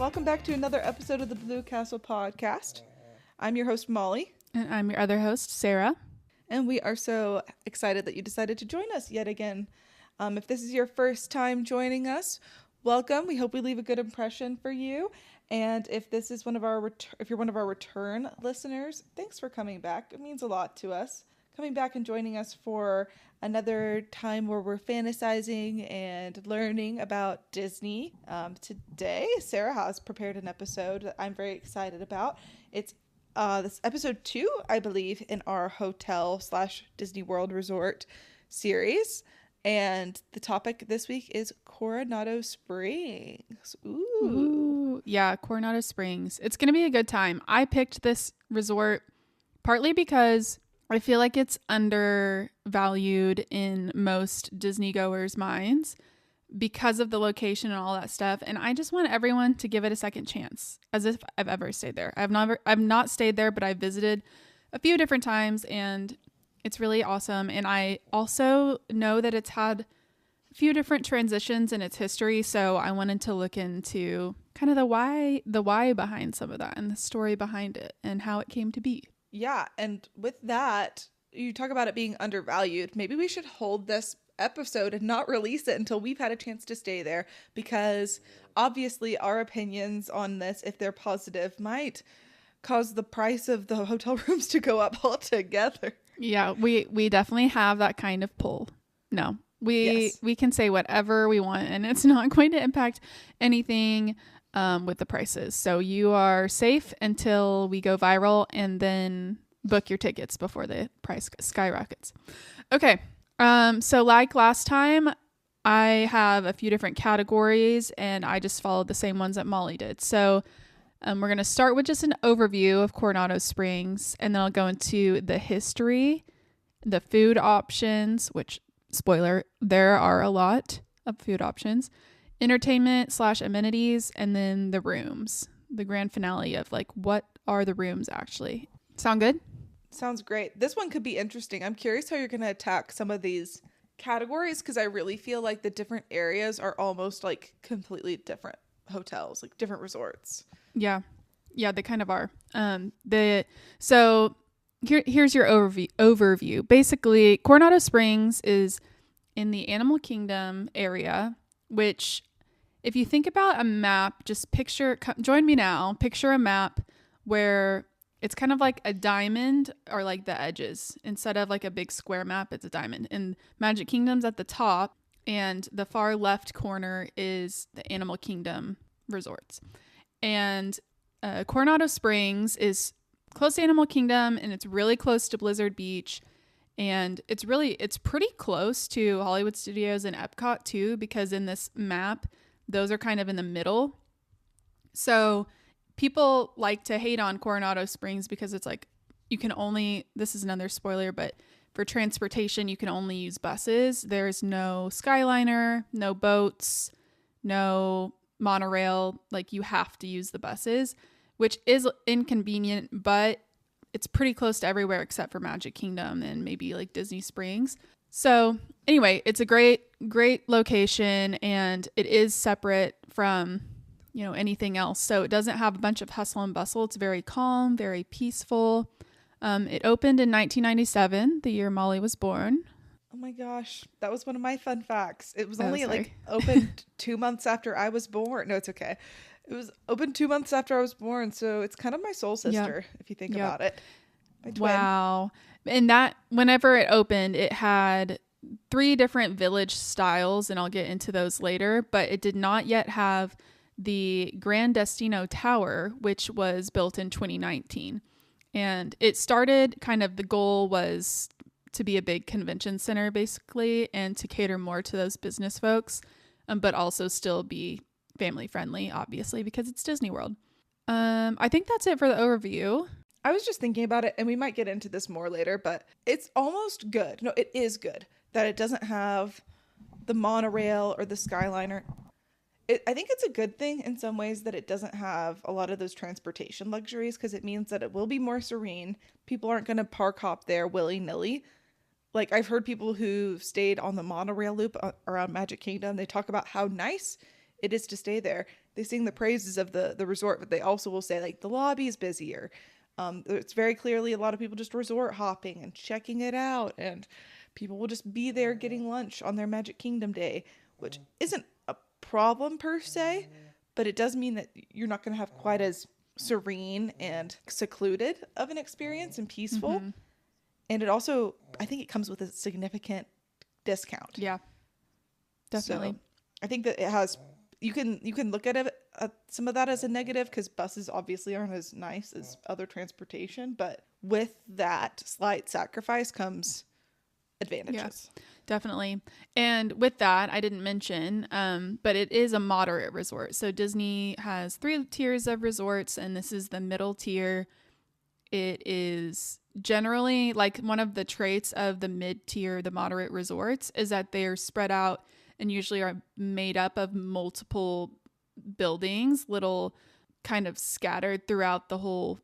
welcome back to another episode of the Blue Castle Podcast. I'm your host, Molly. And I'm your other host, Sarah. And we are so excited that you decided to join us yet again. If this is your first time joining us, welcome. We hope we leave a good impression for you. And if this is if you're one of our return listeners, thanks for coming back. It means a lot to us. Coming back and joining us for another time where we're fantasizing and learning about Disney. Today, Sarah has prepared an episode that I'm very excited about. It's this episode 2, I believe, in our hotel/Disney World Resort series. And the topic this week is Coronado Springs. Ooh, yeah, Coronado Springs. It's going to be a good time. I picked this resort partly because I feel like it's undervalued in most Disney goers' minds because of the location and all that stuff. And I just want everyone to give it a second chance, as if I've ever stayed there. I've not stayed there, but I've visited a few different times, and it's really awesome. And I also know that it's had a few different transitions in its history, so I wanted to look into kind of the why behind some of that and the story behind it and how it came to be. Yeah, and with that, you talk about it being undervalued. Maybe we should hold this episode and not release it until we've had a chance to stay there, because obviously our opinions on this, if they're positive, might cause the price of the hotel rooms to go up altogether. Yeah, we definitely have that kind of pull. No, we can say whatever we want, and it's not going to impact anything with the prices. So you are safe until we go viral, and then book your tickets before the price skyrockets. Okay. So like last time, I have a few different categories, and I just followed the same ones that Molly did. So we're going to start with just an overview of Coronado Springs, and then I'll go into the history, the food options, which, spoiler, there are a lot of food options, entertainment/amenities, and then the rooms, the grand finale of like, what are the rooms actually? Sound good? Sounds great. This one could be interesting. I'm curious how you're going to attack some of these categories, because I really feel like the different areas are almost like completely different hotels, like different resorts. Yeah, they kind of are. So here's your overview. Basically, Coronado Springs is in the Animal Kingdom area, which, if you think about a map, just join me now, picture a map where it's kind of like a diamond, or like the edges. Instead of like a big square map, it's a diamond. And Magic Kingdom's at the top, and the far left corner is the Animal Kingdom resorts. And Coronado Springs is close to Animal Kingdom, and it's really close to Blizzard Beach. And it's pretty close to Hollywood Studios and Epcot too, because in this map, those are kind of in the middle. So people like to hate on Coronado Springs because it's like, this is another spoiler, but for transportation, you can only use buses. There's no Skyliner, no boats, no monorail. Like, you have to use the buses, which is inconvenient, but it's pretty close to everywhere except for Magic Kingdom and maybe like Disney Springs. So anyway, it's a great location, and it is separate from, anything else. So it doesn't have a bunch of hustle and bustle. It's very calm, very peaceful. It opened in 1997, the year Molly was born. Oh my gosh, that was one of my fun facts. It was only opened 2 months after I was born. No, it's okay. It was opened 2 months after I was born, so it's kind of my soul sister, if you think about it. My twin. Wow. And that, whenever it opened, it had 3 different village styles, and I'll get into those later, but it did not yet have the Grand Destino Tower, which was built in 2019. And it started, the goal was to be a big convention center, basically, and to cater more to those business folks, but also still be family friendly, obviously, because it's Disney World. I think that's it for the overview. I was just thinking about it, and we might get into this more later, but it's almost good. No, it is good that it doesn't have the monorail or the Skyliner. I think it's a good thing in some ways that it doesn't have a lot of those transportation luxuries, because it means that it will be more serene. People aren't going to park hop there willy-nilly. Like, I've heard people who stayed on the monorail loop around Magic Kingdom, they talk about how nice it is to stay there. they sing the praises of the resort, but they also will say like the lobby is busier. It's very clearly a lot of people just resort hopping and checking it out, and people will just be there getting lunch on their Magic Kingdom day, which isn't a problem per se, but it does mean that you're not going to have quite as serene and secluded of an experience and peaceful. And it also, I think it comes with a significant discount. Yeah, definitely. So I think that it has, you can look at it, some of that as a negative, because buses obviously aren't as nice as other transportation, but with that slight sacrifice comes advantages. Yeah, definitely. And with that, I didn't mention, but it is a moderate resort. So Disney has 3 tiers of resorts, and this is the middle tier. It is generally like one of the traits of the mid-tier, the moderate resorts, is that they're spread out and usually are made up of multiple buildings, little kind of scattered throughout the whole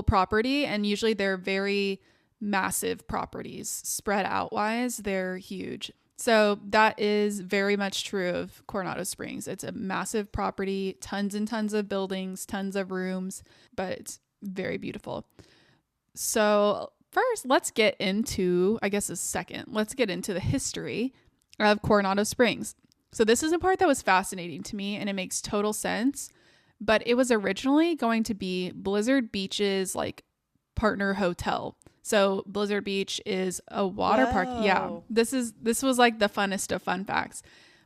property. And usually they're very massive properties spread out wise. They're huge. So that is very much true of Coronado Springs. It's a massive property, tons and tons of buildings, tons of rooms, but it's very beautiful. So first, let's get into the history of Coronado Springs. So this is a part that was fascinating to me, and it makes total sense. But it was originally going to be Blizzard Beach's like partner hotel. So Blizzard Beach is a water park. Yeah, this was like the funnest of fun facts.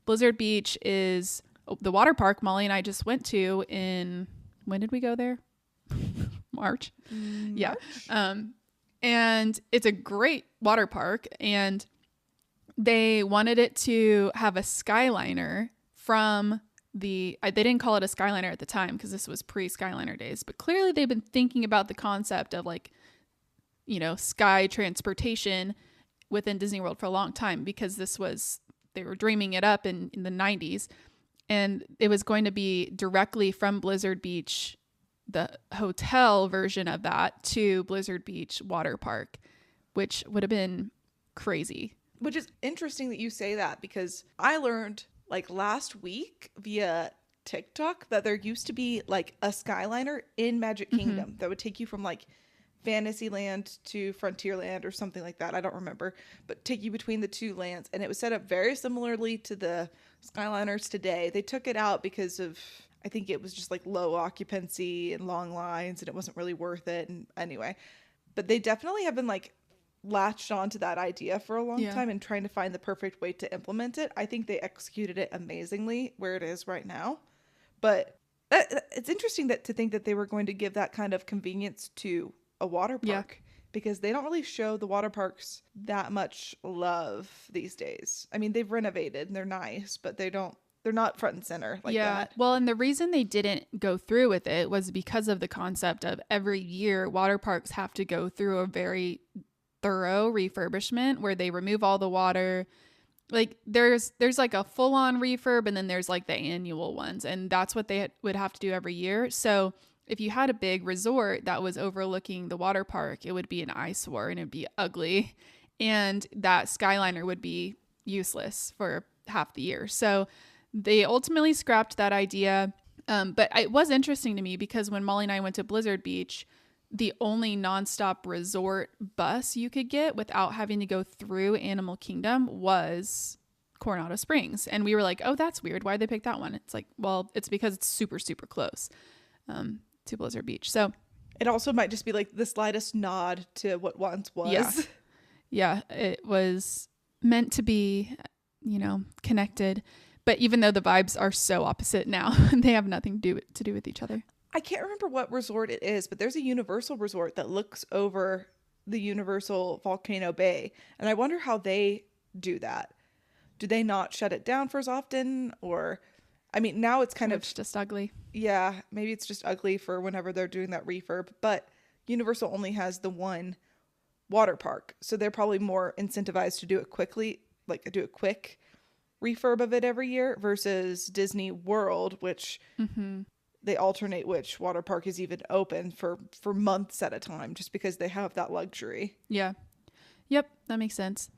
Blizzard Beach is the water park Molly and I just went to in, when did we go there? March. Yeah. And it's a great water park, and they wanted it to have a Skyliner from they didn't call it a Skyliner at the time because this was pre-Skyliner days, but clearly they've been thinking about the concept of like, sky transportation within Disney World for a long time, because they were dreaming it up in the 90s, and it was going to be directly from Blizzard Beach, the hotel version of that, to Blizzard Beach Water Park, which would have been crazy. Which is interesting that you say that, because I learned like last week via TikTok that there used to be like a Skyliner in Magic Kingdom that would take you from like Fantasyland to Frontierland or something like that. I don't remember, but take you between the two lands. And it was set up very similarly to the Skyliners today. They took it out because of, I think it was just like low occupancy and long lines, and it wasn't really worth it. And anyway, but they definitely have been like latched onto that idea for a long time and trying to find the perfect way to implement it. I think they executed it amazingly where it is right now. But it's interesting to think that they were going to give that kind of convenience to a water park, because they don't really show the water parks that much love these days. I mean, they've renovated and they're nice, but they're not front and center like that. Well, and the reason they didn't go through with it was because of the concept of every year water parks have to go through a very thorough refurbishment where they remove all the water. Like there's like a full-on refurb, and then there's like the annual ones, and that's what they would have to do every year. So if you had a big resort that was overlooking the water park, it would be an eyesore and it'd be ugly, and that Skyliner would be useless for half the year. So they ultimately scrapped that idea. But it was interesting to me because when Molly and I went to Blizzard Beach, the only nonstop resort bus you could get without having to go through Animal Kingdom was Coronado Springs. And we were like, oh, that's weird. Why'd they pick that one? It's like, well, it's because it's super, super close to Blizzard Beach. So it also might just be like the slightest nod to what once was. Yeah, it was meant to be, connected. But even though the vibes are so opposite now, they have nothing to do with each other. I can't remember what resort it is, but there's a Universal resort that looks over the Universal Volcano Bay. And I wonder how they do that. Do they not shut it down for as often? Or, I mean, now it's It's just ugly. Yeah, maybe it's just ugly for whenever they're doing that refurb. But Universal only has the one water park. So they're probably more incentivized to do it quickly, like do a quick refurb of it every year, versus Disney World, which... they alternate which water park is even open for months at a time, just because they have that luxury. Yeah. Yep. That makes sense.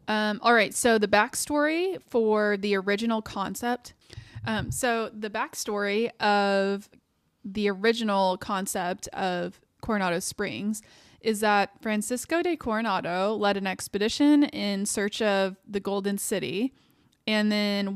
All right. So the backstory for the original concept. So the backstory of the original concept of Coronado Springs is that Francisco de Coronado led an expedition in search of the Golden City. And then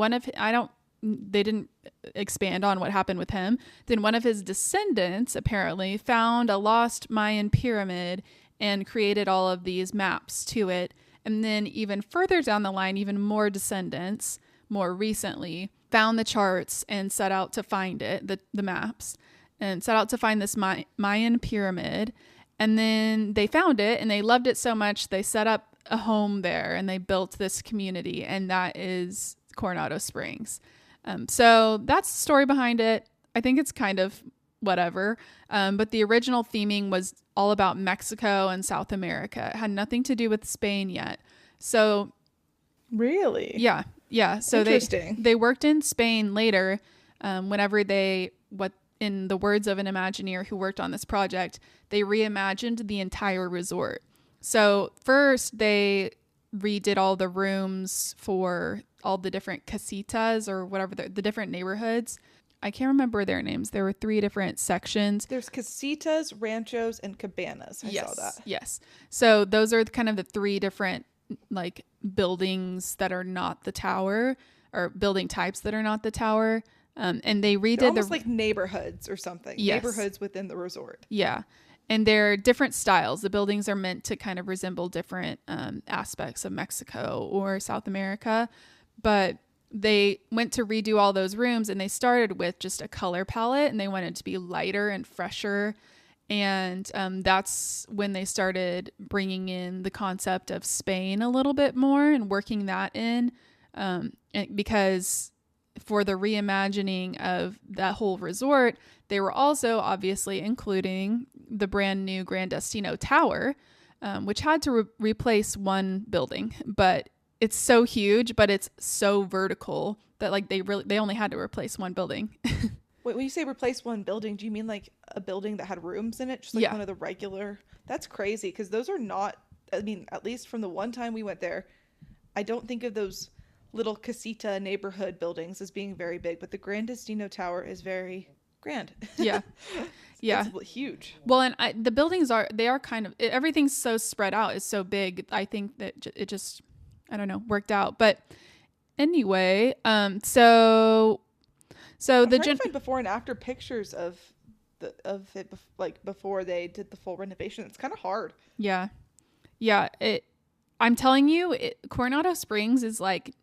they didn't expand on what happened with him. Then one of his descendants apparently found a lost Mayan pyramid and created all of these maps to it. And then even further down the line, even more descendants, more recently, found the charts and set out to find it, the maps, and set out to find this Mayan pyramid. And then they found it and they loved it so much, they set up a home there and they built this community. And that is Coronado Springs. So that's the story behind it. I think it's kind of whatever. But the original theming was all about Mexico and South America. It had nothing to do with Spain yet. So really? Yeah. Yeah. So interesting. They worked in Spain later, whenever in the words of an Imagineer who worked on this project, they reimagined the entire resort. So first they redid all the rooms for all the different casitas or whatever, the different neighborhoods. I can't remember their names. There were 3 different sections. There's casitas, ranchos, and cabanas. I saw that. Yes. So those are kind of the 3 different like buildings that are not the tower, or building types that are not the tower. And they redid almost like neighborhoods or something. Yes. Neighborhoods within the resort. Yeah. And they're different styles. The buildings are meant to kind of resemble different aspects of Mexico or South America. But they went to redo all those rooms and they started with just a color palette and they wanted to be lighter and fresher. And that's when they started bringing in the concept of Spain a little bit more and working that in, because for the reimagining of that whole resort, they were also obviously including the brand new Grand Destino Tower, which had to replace one building. But it's so huge, but it's so vertical that like they only had to replace one building. Wait, when you say replace one building, do you mean like a building that had rooms in it? Just like one of the regular? That's crazy because those are not, I mean, at least from the one time we went there, I don't think of those little casita neighborhood buildings as being very big, but the Grand Destino Tower is very grand. Yeah. Yeah. It's huge. Well, and the buildings are kind of, everything's so spread out. It's so big. I think that it just, I don't know, worked out. But anyway, so I'm trying to find before and after pictures of it, like before they did the full renovation. It's kind of hard. Yeah. Yeah. I'm telling you, Coronado Springs is like,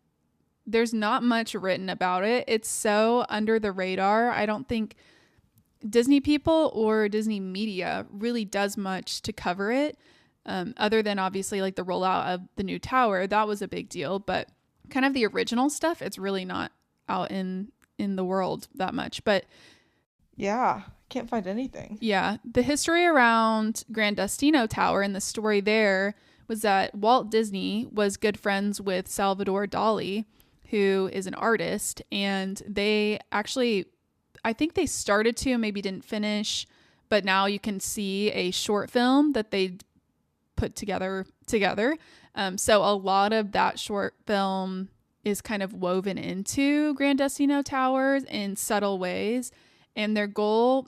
there's not much written about it. It's so under the radar. I don't think Disney people or Disney media really does much to cover it. Other than obviously like the rollout of the new tower, that was a big deal, but kind of the original stuff, it's really not out in the world that much. But yeah, can't find anything. Yeah, the history around Grand Destino Tower and the story there was that Walt Disney was good friends with Salvador Dali, who is an artist, and they actually, I think they started to, maybe didn't finish, but now you can see a short film that they put together. So a lot of that short film is kind of woven into Grand Destino Towers in subtle ways. And their goal,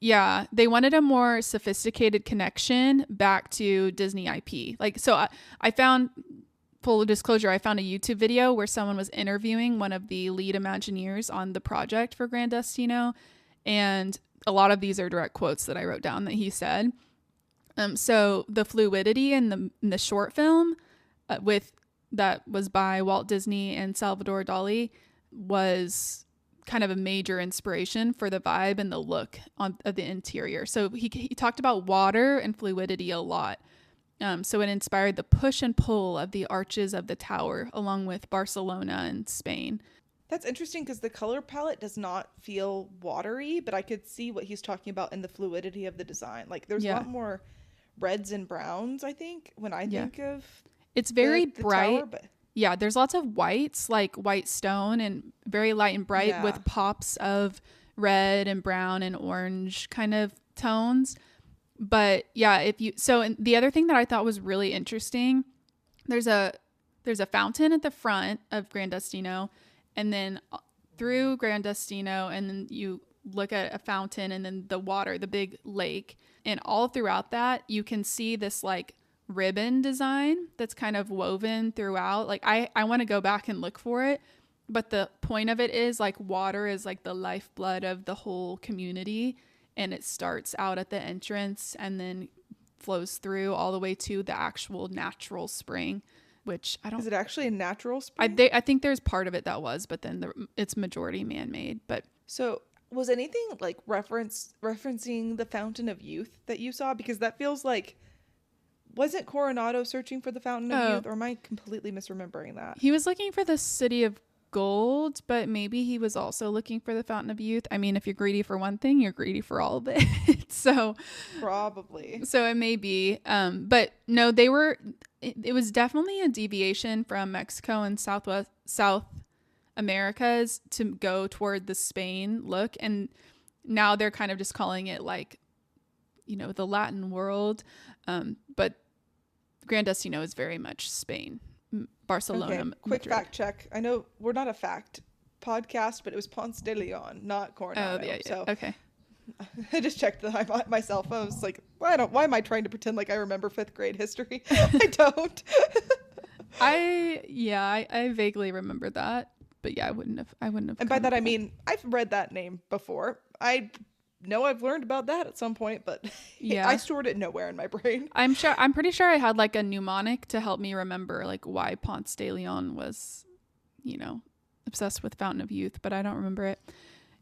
they wanted a more sophisticated connection back to Disney IP. Like, so I found, full disclosure, I found a YouTube video where someone was interviewing one of the lead Imagineers on the project for Grand Destino. And a lot of these are direct quotes that I wrote down that he said. So the fluidity in the short film that was by Walt Disney and Salvador Dali was kind of a major inspiration for the vibe and the look of the interior. So he talked about water and fluidity a lot. So it inspired the push and pull of the arches of the tower, along with Barcelona and Spain. That's interesting because the color palette does not feel watery, but I could see what he's talking about in the fluidity of the design. Like there's a lot more reds and browns, I think, when I think of it's very the bright. tower, but yeah, there's lots of whites, like white stone, and very light and bright with pops of red and brown and orange kind of tones. But yeah, and the other thing that I thought was really interesting, there's a fountain at the front of Grand Destino, and then through Gran Destino, and then you look at a fountain and then the water, the big lake. And all throughout that, you can see this like ribbon design that's kind of woven throughout. Like I want to go back and look for it. But the point of it is like water is like the lifeblood of the whole community. And it starts out at the entrance and then flows through all the way to the actual natural spring, which I don't. Is it actually a natural spring? I think there's part of it that was, but then it's majority man-made. But So was anything like referencing the Fountain of Youth that you saw? Because that feels like, wasn't Coronado searching for the Fountain of Youth, or am I completely misremembering that? he was looking for the City of Gold, but maybe he was also looking for the Fountain of Youth. I mean, if you're greedy for one thing, you're greedy for all of it. So Probably. so it may be. But no, they were. It was definitely a deviation from Mexico and South Americas to go toward the Spain look, and now they're kind of just calling it like, the Latin world. But Gran Destino is very much Spain, Barcelona. Okay, quick Madrid. fact check. I know we're not a fact podcast, but it was Ponce de Leon, not Coronado. Oh, yeah. So Okay. I just checked myself. I was like, why am I trying to pretend like I remember 5th grade history? I don't. I vaguely remember that, but yeah, I wouldn't have. And by that I mean I've read that name before. I know I've learned about that at some point, but Yeah. I stored it nowhere in my brain. I'm pretty sure I had like a mnemonic to help me remember like why Ponce de Leon was, obsessed with Fountain of Youth, but I don't remember it.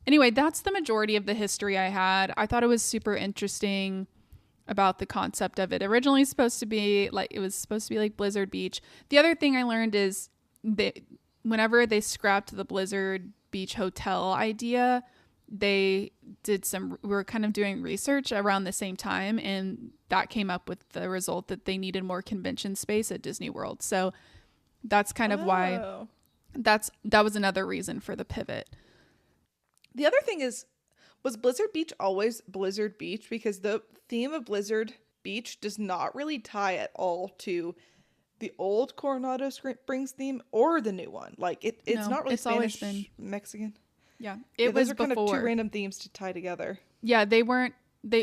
Anyway, that's the majority of the history I had. I thought it was super interesting about the concept of it. Originally supposed to be like Blizzard Beach. The other thing I learned is whenever they scrapped the Blizzard Beach hotel idea, we were kind of doing research around the same time, and that came up with the result that they needed more convention space at Disney World. So that's kind of why that was another reason for the pivot. The other thing is, was Blizzard Beach always Blizzard Beach? Because the theme of Blizzard Beach does not really tie at all to the old Coronado Springs theme or the new one. Like it's not really Spanish, Mexican. Yeah, Those are kind of two random themes to tie together. Yeah,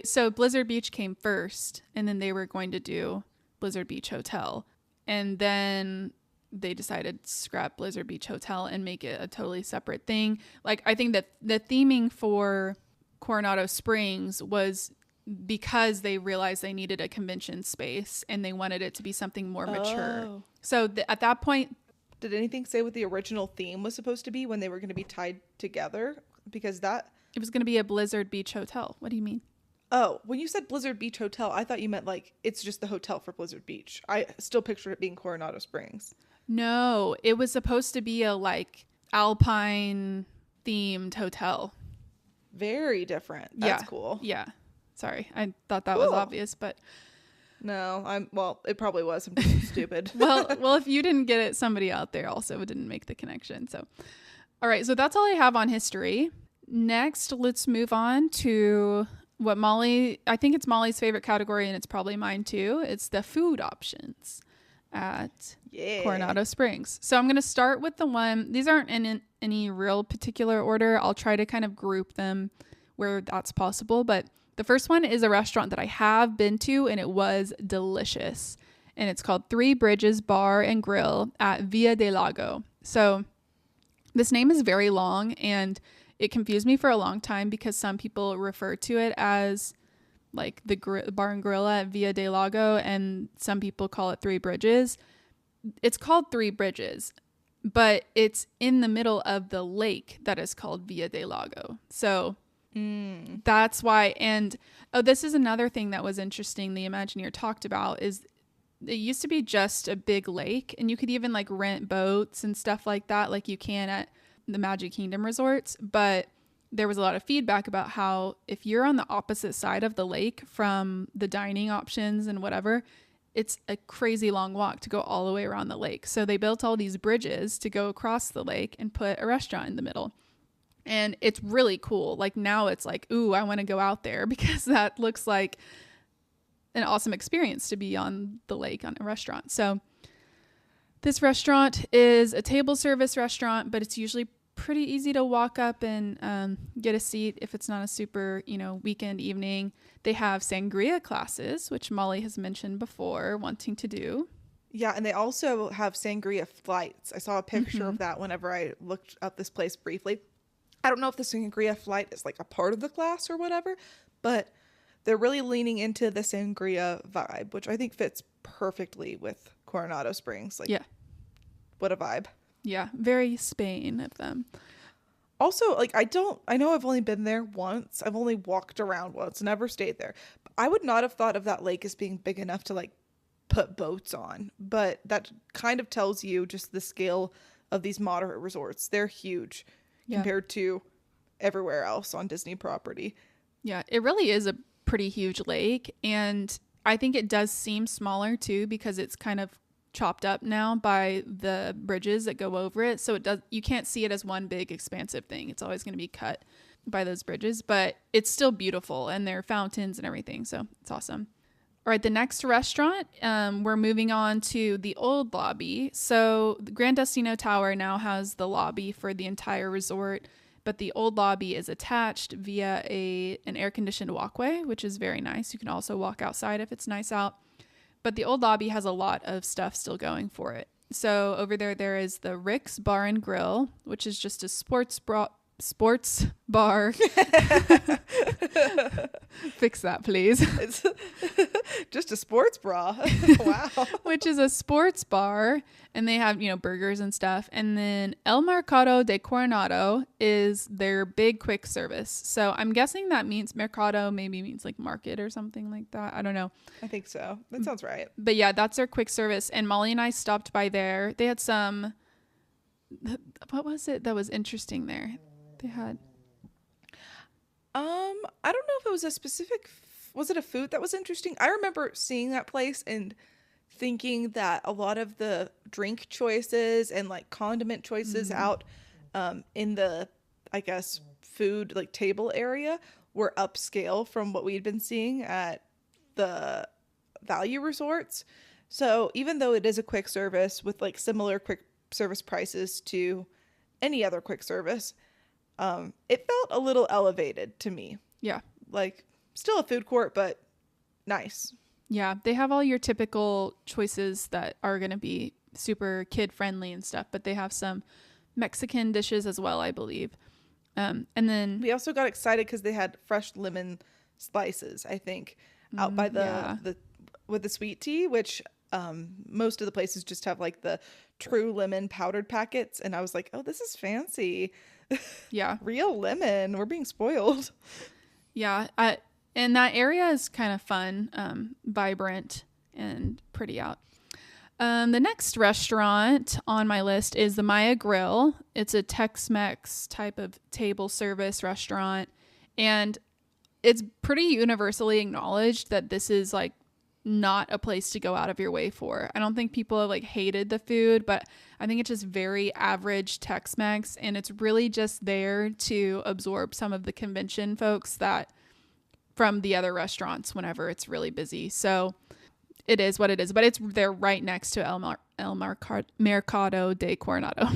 so Blizzard Beach came first, and then they were going to do Blizzard Beach Hotel, and then they decided to scrap Blizzard Beach Hotel and make it a totally separate thing. Like, I think that the theming for Coronado Springs was because they realized they needed a convention space and they wanted it to be something more mature. So at that point, did anything say what the original theme was supposed to be when they were going to be tied together? Because it was going to be a Blizzard Beach Hotel. What do you mean? Oh, when you said Blizzard Beach Hotel, I thought you meant like it's just the hotel for Blizzard Beach. I still pictured it being Coronado Springs. No, it was supposed to be a like alpine themed hotel. Very different. That's cool. Yeah. Sorry. I thought that was obvious, but no, it probably was. I'm just stupid. well, if you didn't get it, somebody out there also didn't make the connection. So, all right. So that's all I have on history. Next, let's move on to what I think it's Molly's favorite category, and it's probably mine too. It's the food options at Coronado Springs. So I'm going to start with these aren't in any real particular order. I'll try to kind of group them where that's possible. But the first one is a restaurant that I have been to, and it was delicious. And it's called Three Bridges Bar and Grill at Via del Lago. So this name is very long, and it confused me for a long time because some people refer to it as like the bar and grill at Via del Lago, and some people call it Three Bridges. It's called Three Bridges, but it's in the middle of the lake that is called Via del Lago. So that's why. And this is another thing that was interesting. The Imagineer talked about is it used to be just a big lake, and you could even like rent boats and stuff like that, like you can at the Magic Kingdom resorts. But there was a lot of feedback about how if you're on the opposite side of the lake from the dining options and whatever, it's a crazy long walk to go all the way around the lake. So they built all these bridges to go across the lake and put a restaurant in the middle. And it's really cool. Like now it's like, ooh, I want to go out there because that looks like an awesome experience to be on the lake on a restaurant. So this restaurant is a table service restaurant, but it's usually pretty easy to walk up and get a seat if it's not a super, weekend evening. They have sangria classes, which Molly has mentioned before wanting to do. Yeah, and they also have sangria flights. I saw a picture Mm-hmm. of that whenever I looked up this place briefly. I don't know if the sangria flight is like a part of the class or whatever, but they're really leaning into the sangria vibe, which I think fits perfectly with Coronado Springs. Like, Yeah. what a vibe. Yeah. Very Spain of them. Also, like, I know I've only been there once. I've only walked around once, never stayed there. But I would not have thought of that lake as being big enough to like put boats on, but that kind of tells you just the scale of these moderate resorts. They're huge Yeah. compared to everywhere else on Disney property. Yeah. It really is a pretty huge lake. And I think it does seem smaller too because it's kind of chopped up now by the bridges that go over it. So you can't see it as one big expansive thing. It's always going to be cut by those bridges, but it's still beautiful and there are fountains and everything. So it's awesome. All right, the next restaurant, we're moving on to the old lobby. So the Grand Destino Tower now has the lobby for the entire resort, but the old lobby is attached via an air-conditioned walkway, which is very nice. You can also walk outside if it's nice out. But the old lobby has a lot of stuff still going for it. So over there is the Rick's Bar and Grill, which is just a sports bar. Fix that, please. It's just a sports bra. Wow. Which is a sports bar, and they have, burgers and stuff. And then El Mercado de Coronado is their big quick service. So I'm guessing that means Mercado maybe means like market or something like that. I don't know. I think so. That sounds right. But yeah, that's their quick service. And Molly and I stopped by there. They had what was it that was interesting there? They had I don't know if it was was it a food that was interesting? I remember seeing that place and thinking that a lot of the drink choices and like condiment choices out in the, I guess, food like table area were upscale from what we'd been seeing at the value resorts. So even though it is a quick service with like similar quick service prices to any other quick service, it felt a little elevated to me. yeah. Like, still a food court, but nice. Yeah, they have all your typical choices that are going to be super kid friendly and stuff, but they have some Mexican dishes as well, I believe. And then We also got excited because they had fresh lemon slices, I think, out by the with the sweet tea, which most of the places just have like the true lemon powdered packets. And I was like, oh, this is fancy. yeah, Real lemon. We're being spoiled. yeah. And that area is kind of fun, vibrant, and pretty out. The next restaurant on my list is the Maya Grill. It's a Tex-Mex type of table service restaurant. And it's pretty universally acknowledged that this is like not a place to go out of your way for. I don't think people have like hated the food, but I think it's just very average Tex-Mex. And it's really just there to absorb some of the convention folks that from the other restaurants whenever it's really busy. So it is what it is, but they're right next to El Mercado de Coronado.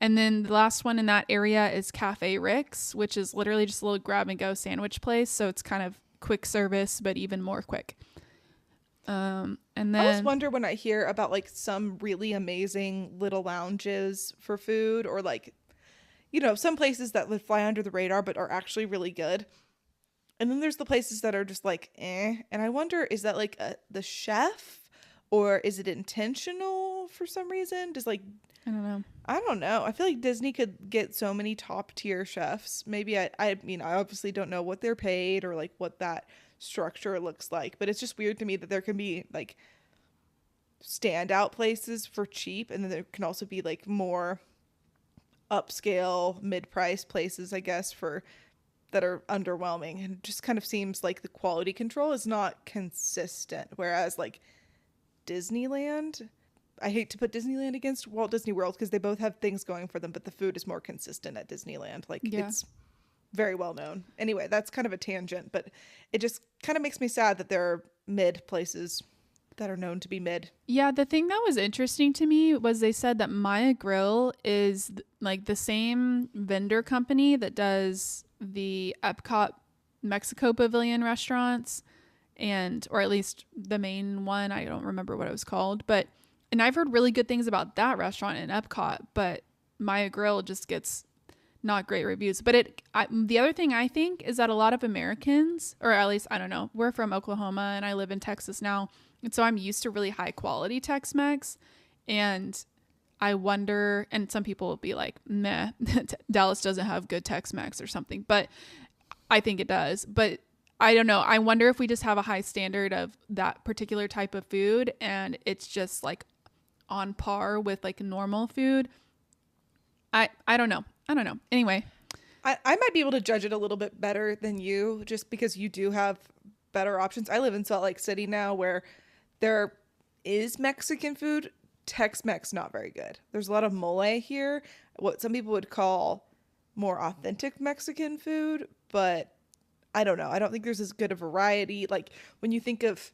And then the last one in that area is Cafe Rick's, which is literally just a little grab and go sandwich place. So it's kind of quick service, but even more quick. And then I always wonder when I hear about like some really amazing little lounges for food or like, some places that would fly under the radar but are actually really good. And then there's the places that are just like, eh. And I wonder, is that like the chef or is it intentional for some reason? Just like, I don't know. I don't know. I feel like Disney could get so many top tier chefs. Maybe I mean, I obviously don't know what they're paid or like what that structure looks like, but it's just weird to me that there can be like standout places for cheap. And then there can also be like more upscale mid-price places, I guess, that are underwhelming, and it just kind of seems like the quality control is not consistent. Whereas like Disneyland, I hate to put Disneyland against Walt Disney World because they both have things going for them, but the food is more consistent at Disneyland. Like it's very well known. Anyway, that's kind of a tangent, but it just kind of makes me sad that there are mid places that are known to be mid. Yeah, the thing that was interesting to me was they said that Maya Grill is like the same vendor company that does the Epcot Mexico Pavilion restaurants, and or at least the main one. I don't remember what it was called, but and I've heard really good things about that restaurant in Epcot, but Maya Grill just gets not great reviews. But the other thing I think is that a lot of Americans, or at least I don't know, we're from Oklahoma and I live in Texas now, and so I'm used to really high quality Tex-Mex, and I wonder, and some people will be like, meh, Dallas doesn't have good Tex-Mex or something, but I think it does. But I don't know. I wonder if we just have a high standard of that particular type of food and it's just like on par with like normal food. I don't know. I don't know. Anyway. I might be able to judge it a little bit better than you just because you do have better options. I live in Salt Lake City now where there is Mexican food. Tex-Mex not very good. There's a lot of mole here, what some people would call more authentic Mexican food, but I don't know. I don't think there's as good a variety. Like when you think of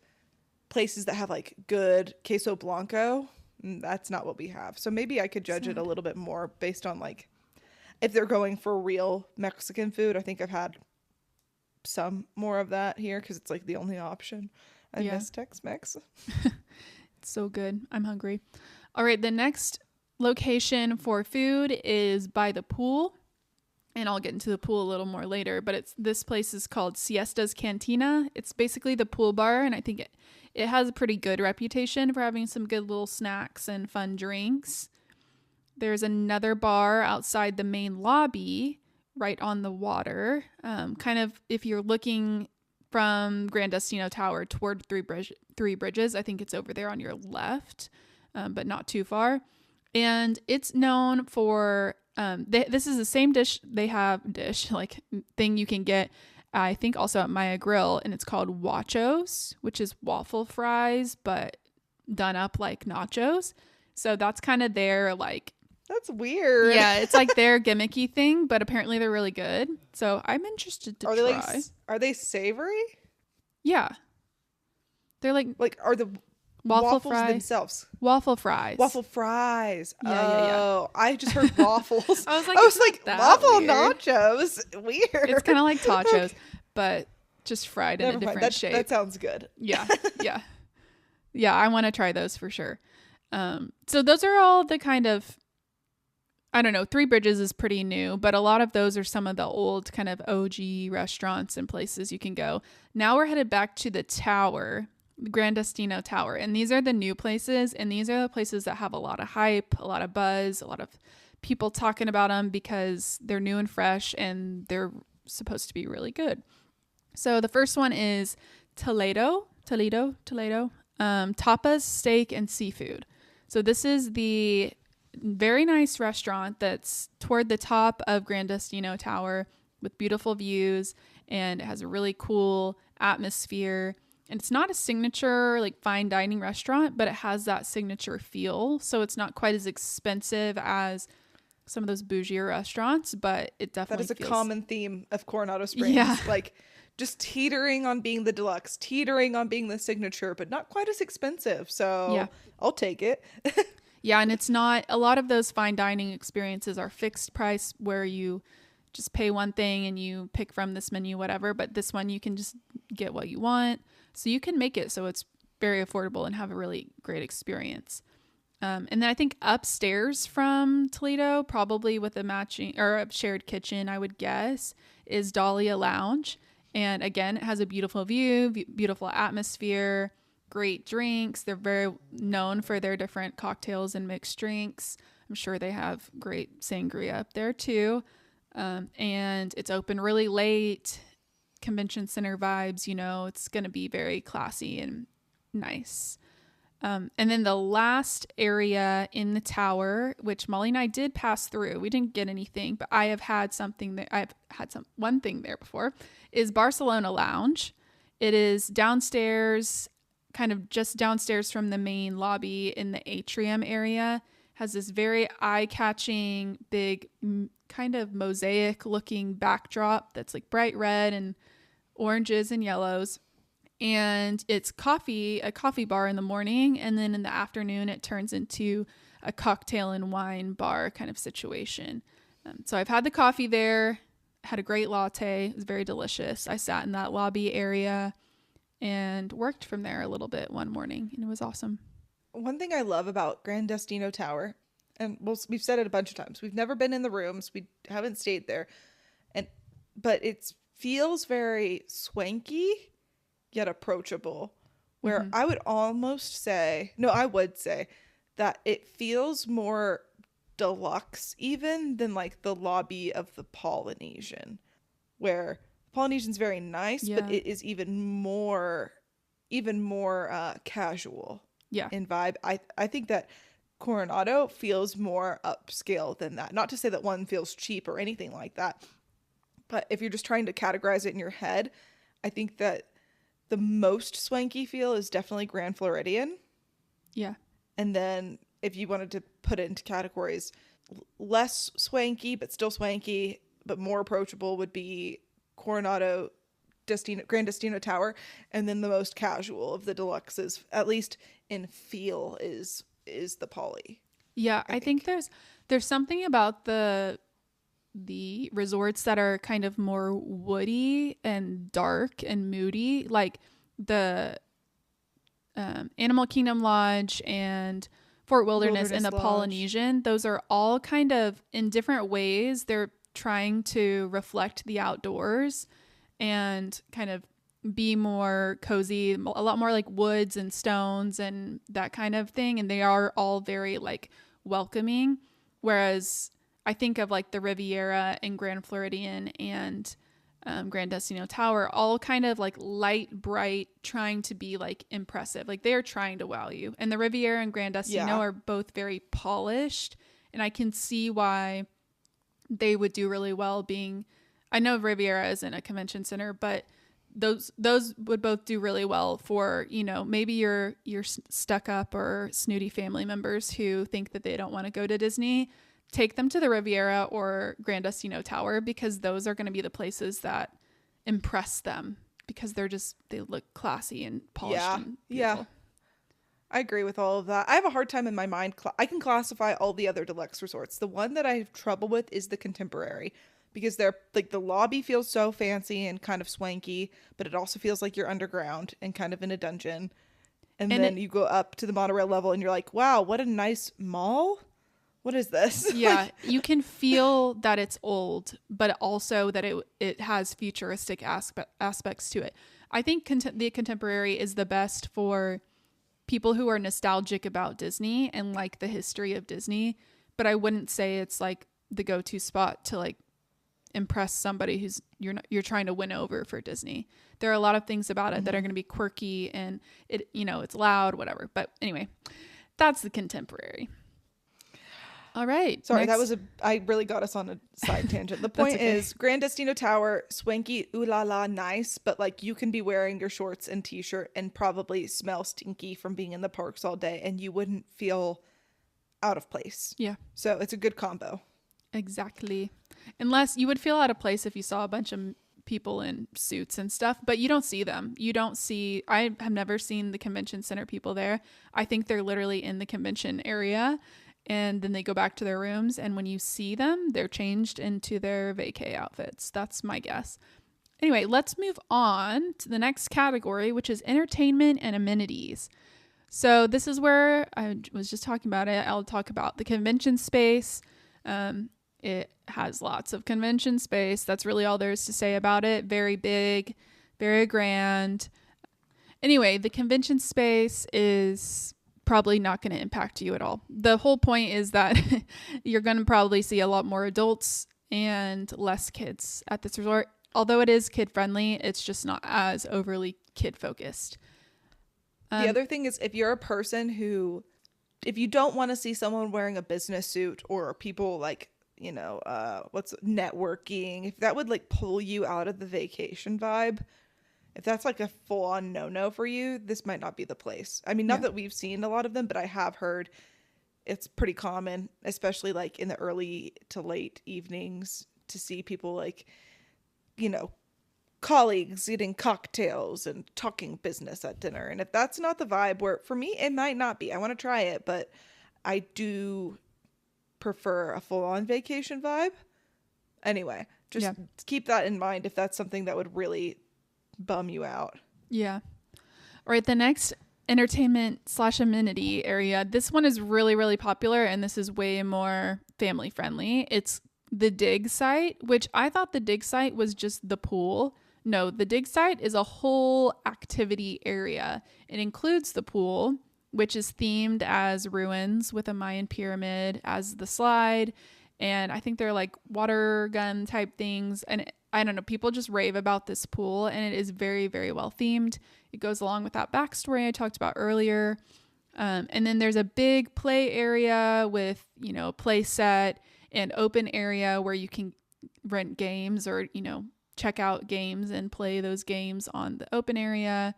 places that have like good queso blanco, that's not what we have. So maybe I could judge it a little bit more based on like if they're going for real Mexican food. I think I've had some more of that here because it's like the only option. I miss Tex-Mex. It's so good. I'm hungry. All right. The next location for food is by the pool. And I'll get into the pool a little more later. But this place is called Siesta's Cantina. It's basically the pool bar. And I think it has a pretty good reputation for having some good little snacks and fun drinks. There's another bar outside the main lobby right on the water. Kind of if you're looking from Grand Destino Tower toward Three Bridges. I think it's over there on your left, but not too far. And it's known for, this is the same like thing you can get, I think also at Maya Grill, and it's called Wachos, which is waffle fries, but done up like nachos. So that's kind of their like, that's weird. Yeah, it's like their gimmicky thing, but apparently they're really good. So I'm interested to try. Are they savory? Yeah. They're like are the waffles themselves? Waffle fries. Waffle fries. Yeah. I just heard waffles. I was like waffle weird. Nachos. Weird. It's kind of like tachos, but just fried in a different shape. That sounds good. Yeah. Yeah, I want to try those for sure. So those are all the kind of, I don't know, Three Bridges is pretty new, but a lot of those are some of the old kind of OG restaurants and places you can go. Now we're headed back to the tower, the Grand Destino Tower. And these are the new places. And these are the places that have a lot of hype, a lot of buzz, a lot of people talking about them because they're new and fresh and they're supposed to be really good. So the first one is Toledo, tapas, steak, and seafood. So this is the very nice restaurant that's toward the top of Grand Destino Tower with beautiful views, and it has a really cool atmosphere. And it's not a signature like fine dining restaurant, but it has that signature feel. So it's not quite as expensive as some of those bougie restaurants, but it definitely that is a common theme of Coronado Springs. Yeah. Like just teetering on being the deluxe, teetering on being the signature, but not quite as expensive. So yeah. I'll take it. Yeah, and it's not, a lot of those fine dining experiences are fixed price where you just pay one thing and you pick from this menu, whatever. But this one, you can just get what you want. So you can make it so it's very affordable and have a really great experience. And then I think upstairs from Toledo, probably with a matching or a shared kitchen, I would guess, is Dahlia Lounge. And again, it has a beautiful view, beautiful atmosphere, great drinks. They're very known for their different cocktails and mixed drinks. I'm sure they have great sangria up there too. And it's open really late, convention center vibes, you know, it's going to be very classy and nice. And then the last area in the tower, which Molly and I did pass through, we didn't get anything, but I've had one thing there before, is Barcelona Lounge. It is downstairs, kind of just downstairs from the main lobby in the atrium area. Has this very eye-catching, big, kind of mosaic-looking backdrop that's like bright red and oranges and yellows. and it's a coffee bar in the morning, and then in the afternoon it turns into a cocktail and wine bar kind of situation. So I've had the coffee there, had a great latte. It was very delicious. I sat in that lobby area and worked from there a little bit one morning, and it was awesome. One thing I love about Grand Destino Tower, and we've said it a bunch of times, we've never been in the rooms, we haven't stayed there, and but it feels very swanky yet approachable. Where Mm-hmm. I would almost say, no, I would say that it feels more deluxe even than like the lobby of the Polynesian, where Polynesian's very nice, but Yeah. it is even more casual Yeah. in vibe. I think that Coronado feels more upscale than that. Not to say that one feels cheap or anything like that, but if you're just trying to categorize it in your head, I think that the most swanky feel is definitely Grand Floridian. Yeah. And then if you wanted to put it into categories, less swanky but still swanky but more approachable would be Coronado Grand Destino Tower, and then the most casual of the deluxes, at least in feel, is the Poly, Yeah, I I think think. there's something about the resorts that are kind of more woody and dark and moody, like the Animal Kingdom Lodge and Fort Wilderness and Wilderness the Lodge. Polynesian. Those are all kind of in different ways. They're trying to reflect the outdoors and kind of be more cozy, a lot more like woods and stones and that kind of thing. And they are all very like welcoming. Whereas I think of like the Riviera and Grand Floridian and Grand Destino Tower, all kind of like light, bright, trying to be like impressive. Like they are trying to wow you. And the Riviera and Grand Destino Yeah. are both very polished. And I can see why they would do really well being. I know Riviera isn't a convention center, but those would both do really well for, maybe your stuck up or snooty family members who think that they don't want to go to Disney. Take them to the Riviera or Grand Destino Tower, because those are going to be the places that impress them, because they look classy and polished Yeah. and Yeah. beautiful. I agree with all of that. I have a hard time in my mind. I can classify all the other deluxe resorts. The one that I have trouble with is the Contemporary, because they're like the lobby feels so fancy and kind of swanky, but it also feels like you're underground and kind of in a dungeon. And And then it you go up to the monorail level and you're like, wow, what a nice mall. What is this? Yeah, Like, you can feel that it's old, but also that it has futuristic aspects to it. I think the Contemporary is the best for people who are nostalgic about Disney and like the history of Disney, but I wouldn't say it's like the go-to spot to like impress somebody who's you're trying to win over for Disney. There are a lot of things about it that are mhm. going to be quirky, and it's loud, whatever. But anyway, that's the Contemporary. All right, Sorry, next. I really got us on a side tangent. The That's point okay. is, Grand Destino Tower, swanky, ooh la la, nice, but like you can be wearing your shorts and t-shirt and probably smell stinky from being in the parks all day and you wouldn't feel out of place. Yeah, So it's a good combo. exactly. Unless you would feel out of place if you saw a bunch of people in suits and stuff, but you don't see them. I have never seen the convention center people there. I think they're literally in the convention area and then they go back to their rooms. And when you see them, they're changed into their vacay outfits. That's my guess. Anyway, let's move on to the next category, which is entertainment and amenities. So this is where I was just talking about it. I'll talk about the convention space. It has lots of convention space. That's really all there is to say about it. Very big, very grand. Anyway, the convention space is probably not going to impact you at all. The whole point is that you're going to probably see a lot more adults and less kids at this resort. Although it is kid friendly, it's just not as overly kid focused. The Um, other thing is if you don't want to see someone wearing a business suit or people like, what's networking, if that would like pull you out of the vacation vibe, if that's like a full on no no for you, this might not be the place. I mean, not yeah. that we've seen a lot of them, but I have heard it's pretty common, especially like in the early to late evenings, to see people like, you know, colleagues eating cocktails and talking business at dinner. And if that's not the vibe, where for me, it might not be. I want to try it, but I do prefer a full on vacation vibe. Anyway, just Yeah. keep that in mind if that's something that would really bum you out. Yeah. All right. The next entertainment slash amenity area. This one is really, really popular, and this is way more family friendly. It's the dig site, which I thought the dig site was just the pool. No, the dig site is a whole activity area. It includes the pool, which is themed as ruins with a Mayan pyramid as the slide. And I think they're like water gun type things. And I don't know, people just rave about this pool, and it is very, very well themed. It goes along with that backstory I talked about earlier. And then there's a big play area with, play set and open area where you can rent games or, check out games and play those games on the open area.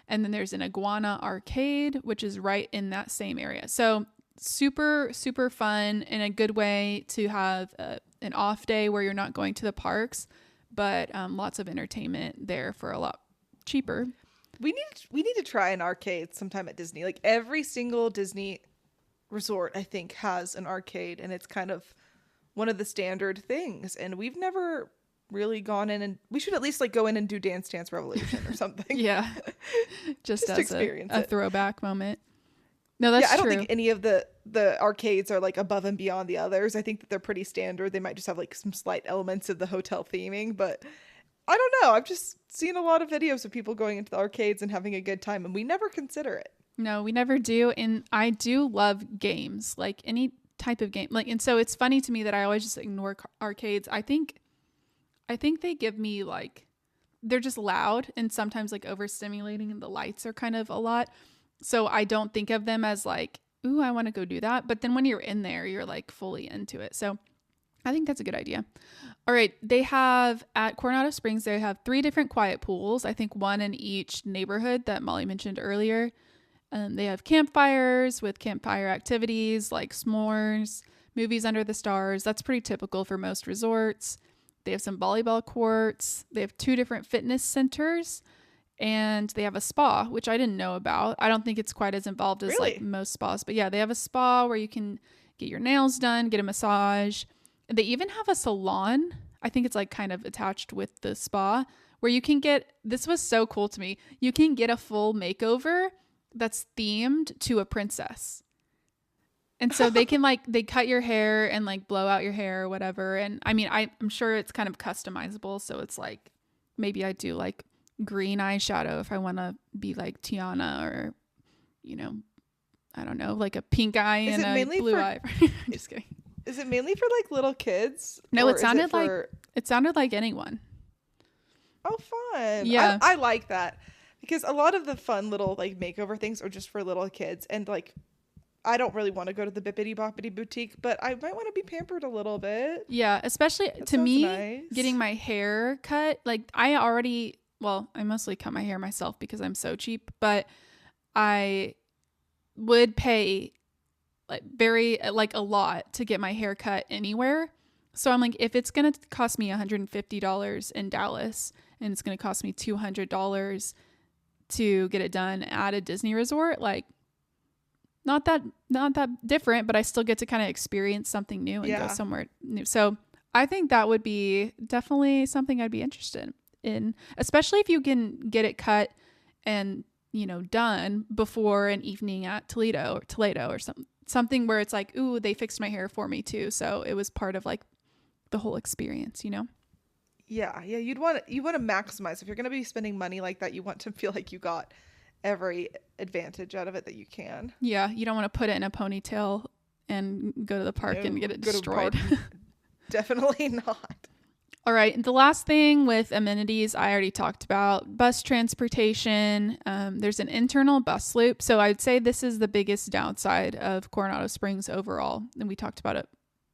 And then there's an iguana arcade, which is right in that same area. So super, super fun and a good way to have an off day where you're not going to the parks, but lots of entertainment there for a lot cheaper. We need to try an arcade sometime at Disney. Like every single Disney resort, I think, has an arcade, and it's kind of one of the standard things. And we've never really gone in, and we should at least like go in and do Dance Dance Revolution or something. Yeah, just as experience a throwback moment. No, that's I don't true. think any of the arcades are like above and beyond the others. I think that they're pretty standard. They might just have like some slight elements of the hotel theming, but I don't know. I've just seen a lot of videos of people going into the arcades and having a good time, and we never consider it. No, we never do. And I do love games, like any type of game. Like, and so it's funny to me that I always just ignore arcades. I think they give me like, they're just loud and sometimes like overstimulating, and the lights are kind of a lot. So I don't think of them as like, ooh, I want to go do that. But then when you're in there, you're like fully into it. So I think that's a good idea. All right. They have at Coronado Springs, they have 3 different quiet pools. I think 1 in each neighborhood that Molly mentioned earlier. They have campfires with campfire activities like s'mores, movies under the stars. That's pretty typical for most resorts. They have some volleyball courts. They have 2 different fitness centers, and they have a spa, which I didn't know about. I don't think it's quite as involved as Really? like most spas, but yeah, they have a spa where you can get your nails done, get a massage. They even have a salon. I think it's like kind of attached with the spa where you can get, this was so cool to me. You can get a full makeover that's themed to a princess. And so they can like, they cut your hair and like blow out your hair or whatever. And I mean, I'm sure it's kind of customizable. So it's like, maybe I do like green eyeshadow if I want to be like Tiana, or, I don't know, like a pink eye and a blue eye. Just kidding. Is it mainly for like little kids? No, it sounded like anyone. Oh, fun. Yeah. I like that because a lot of the fun little like makeover things are just for little kids, and like I don't really want to go to the Bippity Boppity Boutique, but I might want to be pampered a little bit. Yeah, especially That to sounds me, nice. getting my hair cut, like I mostly cut my hair myself because I'm so cheap, but I would pay like a lot to get my hair cut anywhere. So I'm like, if it's going to cost me $150 in Dallas and it's going to cost me $200 to get it done at a Disney resort, like not that different, but I still get to kind of experience something new and go somewhere new. So I think that would be definitely something I'd be interested in, especially if you can get it cut and, done before an evening at Toledo or something where it's like, ooh, they fixed my hair for me too. So it was part of like the whole experience, Yeah, you want to maximize. If you're going to be spending money like that, you want to feel like you got every advantage out of it that you can. Yeah, you don't want to put it in a ponytail and go to the park and get it destroyed. Definitely not. All right, the last thing with amenities I already talked about, bus transportation. There's an internal bus loop. So I'd say this is the biggest downside of Coronado Springs overall. And we talked about it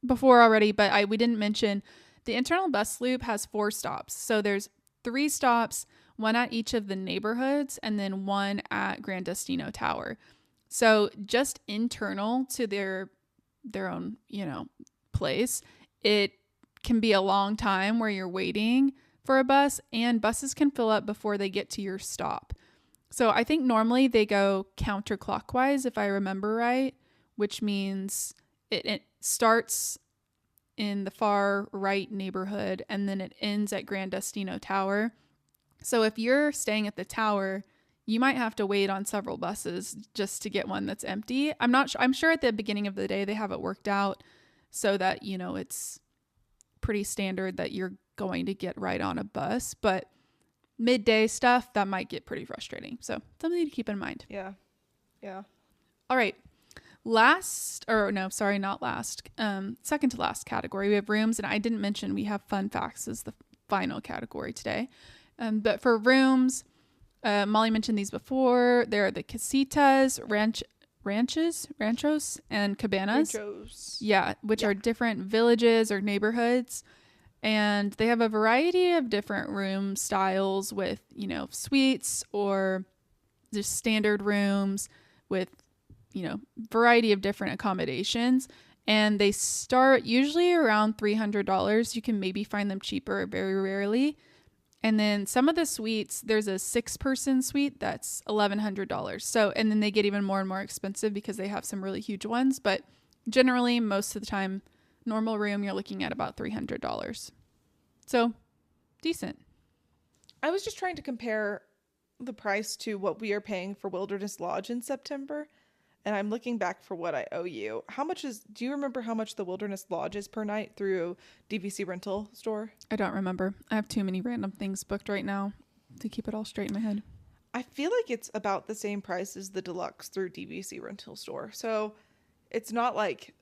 before already, but we didn't mention the internal bus loop has 4 stops. So there's 3 stops, 1 at each of the neighborhoods, and then 1 at Grand Destino Tower. So just internal to their own, place, it can be a long time where you're waiting for a bus, and buses can fill up before they get to your stop. So I think normally they go counterclockwise, if I remember right, which means it starts in the far right neighborhood and then it ends at Grand Destino Tower. So if you're staying at the tower, you might have to wait on several buses just to get one that's empty. I'm sure at the beginning of the day they have it worked out so that, it's pretty standard that you're going to get right on a bus, but midday stuff, that might get pretty frustrating. So something to keep in mind. Yeah. Yeah. All right. Second to last category, we have rooms. And I didn't mention we have fun facts as the final category today. But for rooms, Molly mentioned these before. There are the casitas, ranchos, and cabanas. Ranchos. Yeah, which are different villages or neighborhoods. And they have a variety of different room styles with, suites or just standard rooms with, variety of different accommodations. And they start usually around $300. You can maybe find them cheaper very rarely. And then some of the suites, there's a 6-person suite that's $1,100. So, and then they get even more and more expensive because they have some really huge ones. But generally, most of the time, normal room, you're looking at about $300. So, decent. I was just trying to compare the price to what we are paying for Wilderness Lodge in September. And I'm looking back for what I owe you. Do you remember how much the Wilderness Lodge is per night through DVC rental store? I don't remember. I have too many random things booked right now to keep it all straight in my head. I feel like it's about the same price as the deluxe through DVC rental store. So it's not like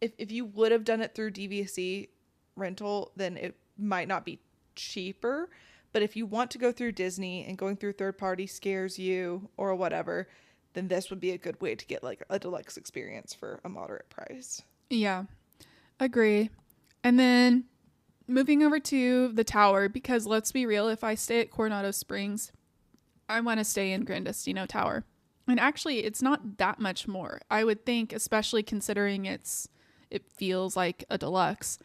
if you would have done it through DVC rental, then it might not be cheaper. But if you want to go through Disney and going through third party scares you or whatever, then this would be a good way to get like a deluxe experience for a moderate price. Yeah, agree. And then moving over to the tower, because let's be real, if I stay at Coronado Springs, I want to stay in Grand Destino Tower. And actually, it's not that much more. I would think, especially considering it feels like a deluxe,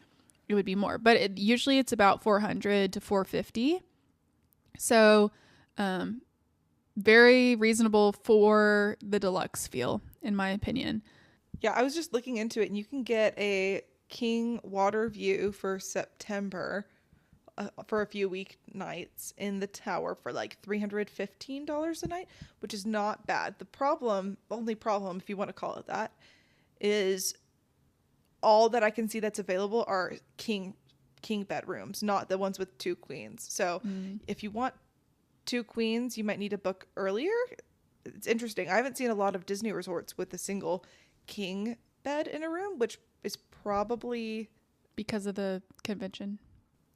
it would be more. But usually it's about $400 to $450. So, very reasonable for the deluxe feel, in my opinion. Yeah, I was just looking into it, and you can get a king water view for September for a few weeknights in the tower for like $315 a night, which is not bad. Only problem, if you want to call it that, is all that I can see that's available are king bedrooms, not the ones with 2 queens. So if you want 2 queens, you might need to book earlier. It's interesting. I haven't seen a lot of Disney resorts with a single king bed in a room, which is probably because of the convention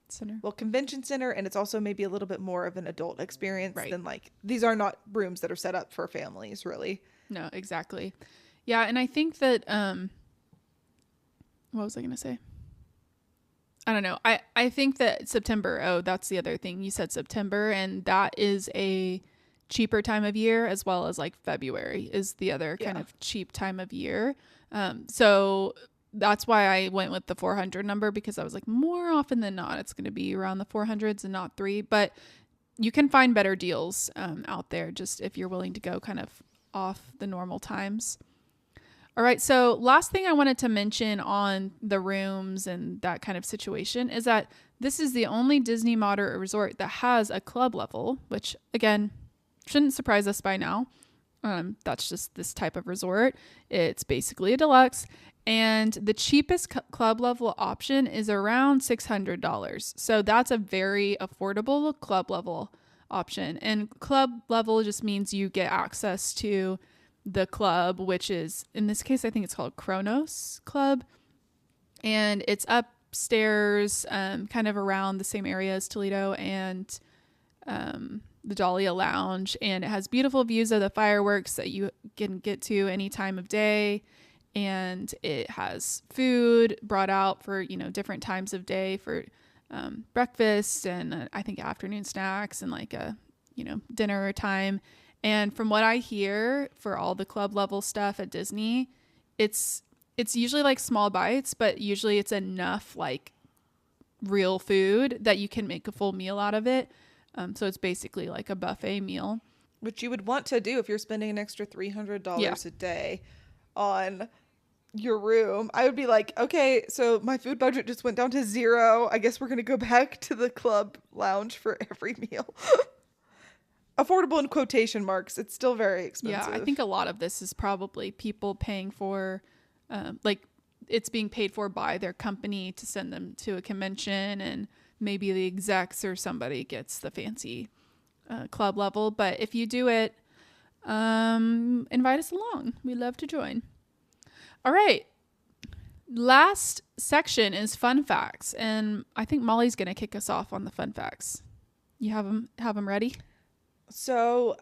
center. Well, convention center, and it's also maybe a little bit more of an adult experience than like, these are not rooms that are set up for families, really. No, exactly. Yeah, and I think that what was I going to say? I don't know. I think that September, that's the other thing. You said September, and that is a cheaper time of year, as well as like February is the other kind of cheap time of year. So that's why I went with the 400 number, because I was like, more often than not, it's going to be around the 400s and not 3. But you can find better deals out there, just if you're willing to go kind of off the normal times. All right, so last thing I wanted to mention on the rooms and that kind of situation is that this is the only Disney moderate resort that has a club level, which, again, shouldn't surprise us by now. That's just this type of resort. It's basically a deluxe, and the cheapest club level option is around $600. So that's a very affordable club level option. And club level just means you get access to the club, which is, in this case, I think it's called Kronos Club, and it's upstairs, kind of around the same area as Toledo and the Dahlia Lounge, and it has beautiful views of the fireworks that you can get to any time of day, and it has food brought out for different times of day for breakfast and I think afternoon snacks and like a dinner time. And from what I hear, for all the club level stuff at Disney, it's usually like small bites, but usually it's enough like real food that you can make a full meal out of it. So it's basically like a buffet meal. Which you would want to do if you're spending an extra $300 a day on your room. I would be like, okay, so my food budget just went down to zero. I guess we're going to go back to the club lounge for every meal. Affordable in quotation marks. It's still very expensive. Yeah, I think a lot of this is probably people paying for, like, it's being paid for by their company to send them to a convention, and maybe the execs or somebody gets the fancy club level. But if you do it, invite us along. We'd love to join. All right. Last section is fun facts, and I think Molly's going to kick us off on the fun facts. You have them ready? So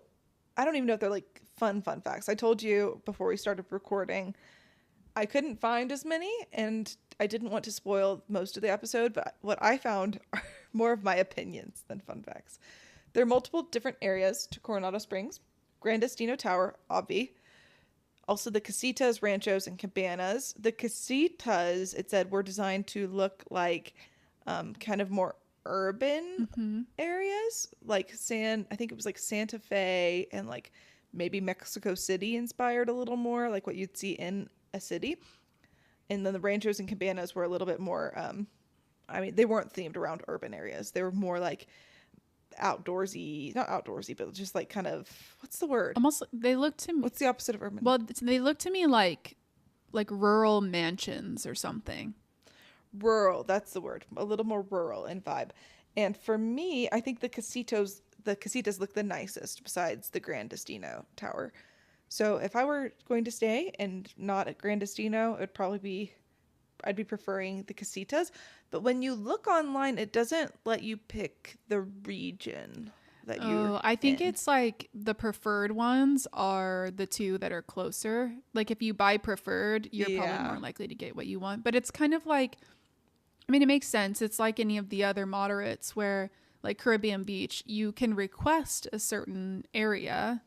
I don't even know if they're like fun facts. I told you before we started recording, I couldn't find as many, and I didn't want to spoil most of the episode, but what I found are more of my opinions than fun facts. There are multiple different areas to Coronado Springs. Gran Destino Tower, obvi. Also the casitas, ranchos, and cabanas. The casitas, it said, were designed to look like kind of more urban areas. Like I think it was like Santa Fe and like maybe Mexico City inspired a little more, like what you'd see in a city. And then the ranchos and cabanas were a little bit more, they weren't themed around urban areas. They were more like outdoorsy, not outdoorsy, but just like kind of, what's the word? Almost, they look to me. What's the opposite of urban? Well, they look to me like rural mansions or something. Rural, that's the word. A little more rural in vibe. And for me, I think the casitas look the nicest besides the Gran Destino Tower. So if I were going to stay and not at Gran Destino, it would probably I'd be preferring the casitas. But when you look online, it doesn't let you pick the region that you're I think in. it's like the preferred ones are the two that are closer. Like if you buy preferred, you're probably more likely to get what you want. But it's kind of like, it makes sense. It's like any of the other moderates where, like Caribbean Beach, you can request a certain area,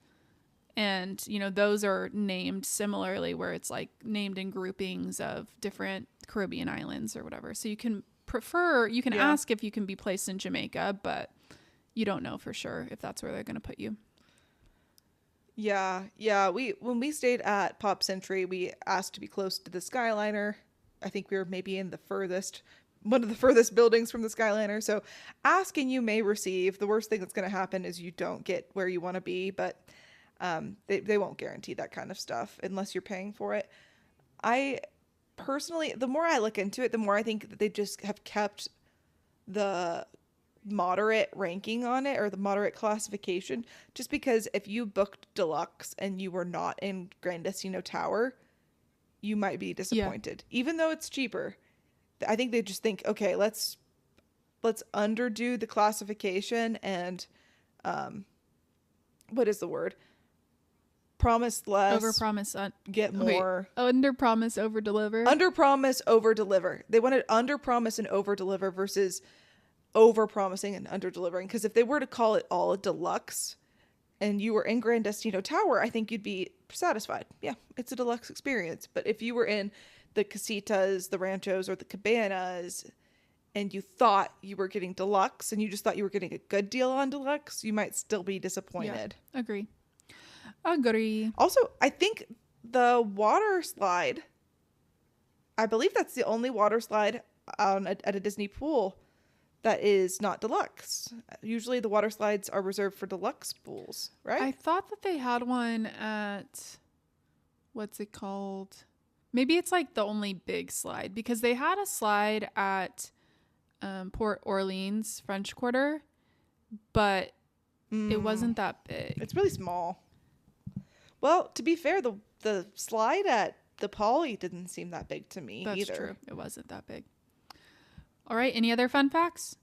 and those are named similarly, where it's like named in groupings of different Caribbean islands or whatever. So you can ask if you can be placed in Jamaica, but you don't know for sure if that's where they're going to put you. Yeah. When we stayed at Pop Century, we asked to be close to the Skyliner. I think we were maybe in one of the furthest buildings from the Skyliner. So ask and you may receive. The worst thing that's going to happen is you don't get where you want to be, but they won't guarantee that kind of stuff unless you're paying for it. I personally, the more I look into it, the more I think that they just have kept the moderate ranking on it, or the moderate classification, just because if you booked deluxe and you were not in Gran Destino Tower, you might be disappointed. Even though it's cheaper, I think they just think, okay, let's underdo the classification and what is the word? Promise less, overpromise, get more. Under promise, over deliver. Under promise, over deliver. They wanted under promise and over deliver versus over promising and under delivering. Because if they were to call it all a deluxe and you were in Gran Destino Tower, I think you'd be satisfied. Yeah, it's a deluxe experience. But if you were in the casitas, the ranchos, or the cabanas, and you thought you were getting deluxe and you just thought you were getting a good deal on deluxe, you might still be disappointed. Yeah, agree. Also, I think the water slide, I believe that's the only water slide at a Disney pool that is not deluxe. Usually the water slides are reserved for deluxe pools, right? I thought that they had one at, what's it called? Maybe it's like the only big slide, because they had a slide at Port Orleans French Quarter, but it wasn't that big. It's really small. Well, to be fair, the slide at the Poly didn't seem that big to me either. That's true. It wasn't that big. All right. Any other fun facts?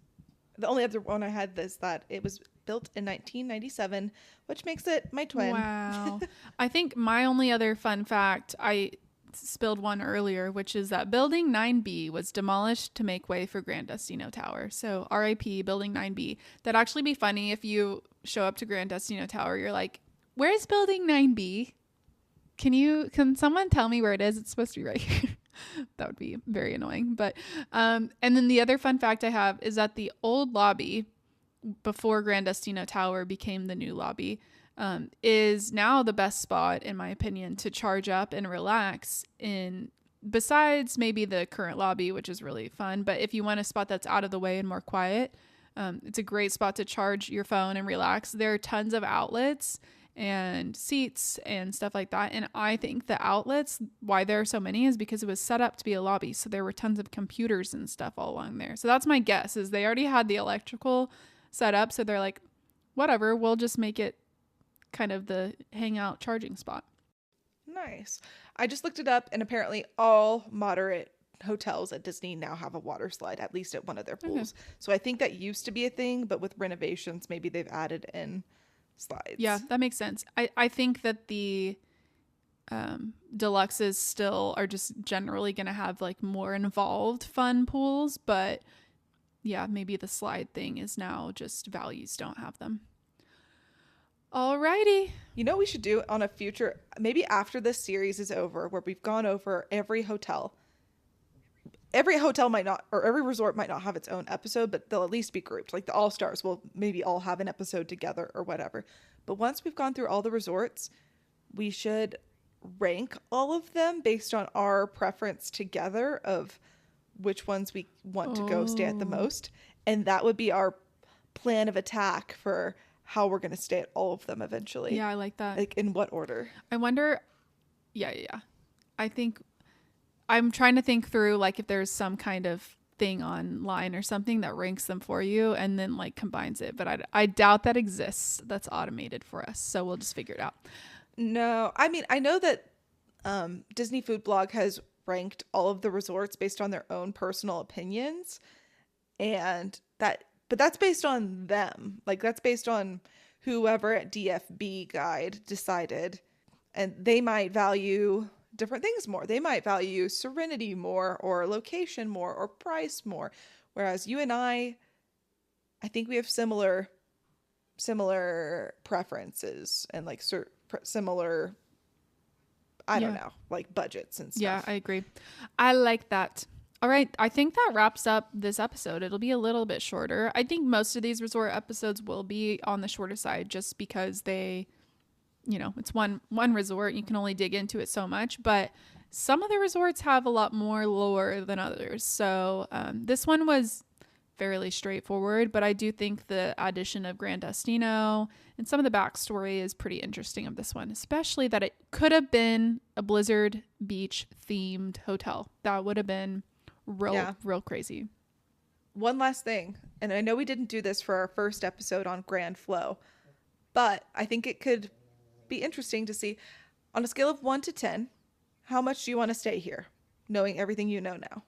The only other one I had is that it was built in 1997, which makes it my twin. Wow. I think my only other fun fact, I spilled one earlier, which is that Building 9B was demolished to make way for Gran Destino Tower. So RIP Building 9B. That'd actually be funny if you show up to Gran Destino Tower, you're like, where's Building 9B? Can someone tell me where it is? It's supposed to be right here. That would be very annoying. But and then the other fun fact I have is that the old lobby before Grand Destino Tower became the new lobby is now the best spot, in my opinion, to charge up and relax in, besides maybe the current lobby, which is really fun. But if you want a spot that's out of the way and more quiet, it's a great spot to charge your phone and relax. There are tons of outlets and seats and stuff like that. And I think the outlets, why there are so many, is because it was set up to be a lobby. So there were tons of computers and stuff all along there. So that's my guess, is they already had the electrical set up. So they're like, whatever, we'll just make it kind of the hangout charging spot. Nice. I just looked it up, and apparently all moderate hotels at Disney now have a water slide, at least at one of their pools. Okay. So I think that used to be a thing, but with renovations, maybe they've added in slides. Yeah, that makes sense. I think that the deluxes still are just generally going to have like more involved fun pools, but yeah, maybe the slide thing is now just values don't have them. Alrighty. You know what we should do on a future, maybe after this series is over, where we've gone over every hotel. Every hotel might not, or every resort might not have its own episode, but they'll at least be grouped. Like the All-Stars will maybe all have an episode together or whatever. But once we've gone through all the resorts, we should rank all of them based on our preference together of which ones we want to go stay at the most. And that would be our plan of attack for how we're going to stay at all of them eventually. Yeah, I like that. Like in what order? I wonder. Yeah. I think I'm trying to think through like if there's some kind of thing online or something that ranks them for you and then like combines it. But I doubt that exists. That's automated for us. So we'll just figure it out. No, I mean, I know that Disney Food Blog has ranked all of the resorts based on their own personal opinions. But that's based on them. Like that's based on whoever at DFB Guide decided. And they might value different things more. They might value serenity more, or location more, or price more. Whereas you and I think we have similar preferences and like similar, I don't know, like budgets and stuff. Yeah, I agree. I like that. All right. I think that wraps up this episode. It'll be a little bit shorter. I think most of these resort episodes will be on the shorter side just because they, it's one resort. You can only dig into it so much, but some of the resorts have a lot more lore than others. So this one was fairly straightforward, but I do think the addition of Grand Destino and some of the backstory is pretty interesting of this one, especially that it could have been a Blizzard Beach themed hotel. That would have been real crazy. One last thing, and I know we didn't do this for our first episode on Grand Flow, but I think it could be interesting to see on a scale of 1 to 10, how much do you want to stay here, knowing everything you know now?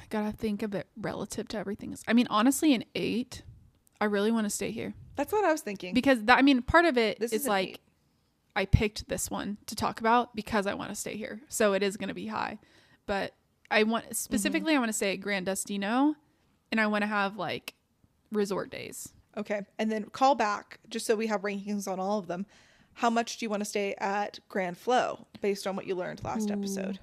Gotta think of it relative to everything else. I mean, honestly, an 8. I really want to stay here. That's what I was thinking. Because part of it is like 8. I picked this one to talk about because I want to stay here, so it is going to be high. But I want specifically, I want to stay at Grand Destino, and I want to have like resort days. Okay, and then call back just so we have rankings on all of them. How much do you want to stay at Grand Flow based on what you learned last episode?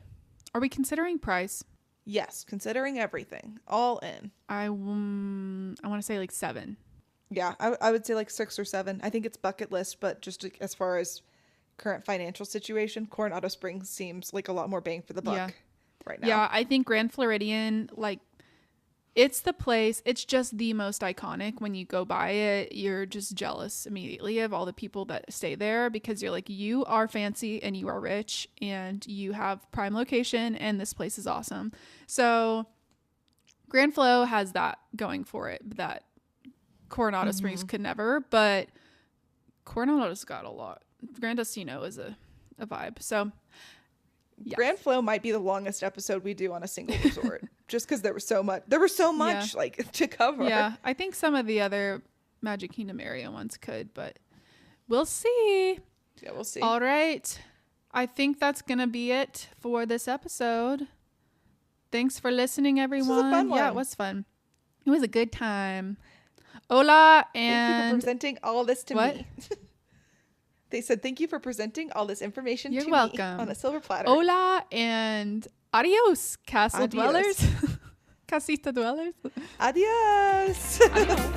Are we considering price? Yes, considering everything, all in. I want to say like 7. Yeah, I would say like 6 or 7. I think it's bucket list, but just as far as current financial situation, Coronado Springs seems like a lot more bang for the buck right now. Yeah, I think Grand Floridian, like, it's the place. It's just the most iconic. When you go by it, you're just jealous immediately of all the people that stay there because you're like, you are fancy and you are rich and you have prime location and this place is awesome. So Grand Flow has that going for it that Coronado Springs could never, but Coronado's got a lot. Grand Destino is a vibe. So yes. Grand Flow might be the longest episode we do on a single resort just because there was so much like to cover. Yeah, I think some of the other Magic Kingdom area ones could, but we'll see. Yeah, we'll see. All right. I think that's going to be it for this episode. Thanks for listening, everyone. This was a fun one. Yeah, it was fun. It was a good time. Hola, and thank you for presenting all this to me. They said, thank you for presenting all this information You're to welcome. me on a silver platter. Hola and adios, castle Adios. dwellers. Casita dwellers. Adios. Adios.